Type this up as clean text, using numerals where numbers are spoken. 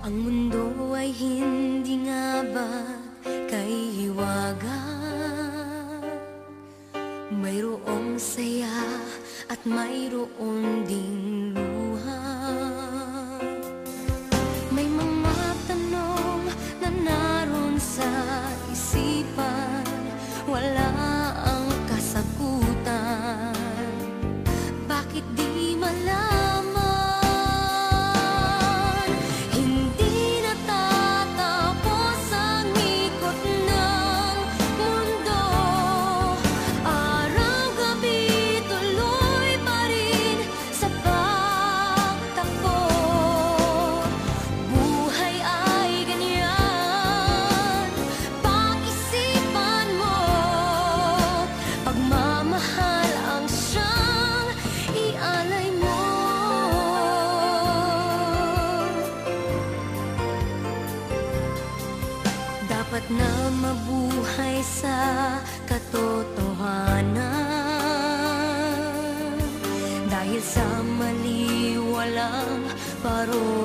Ang mundo ay hindi nga ba kay hiwaga? Mayroong saya at mayroon ding luha. May mga tanong na naroon sa isipan, wala ang kasagutan. Bakit di malaman? Hindi natatapos ang ikot ng mundo. Araw-gabi tuloy pa rin sa pagtakbo. Buhay ay ganyan, pag-isipan mo. Pagmamahal ang siyang ialay mo. Dapat na mabuhay sa katotohanan, dahil sa mali walang parol.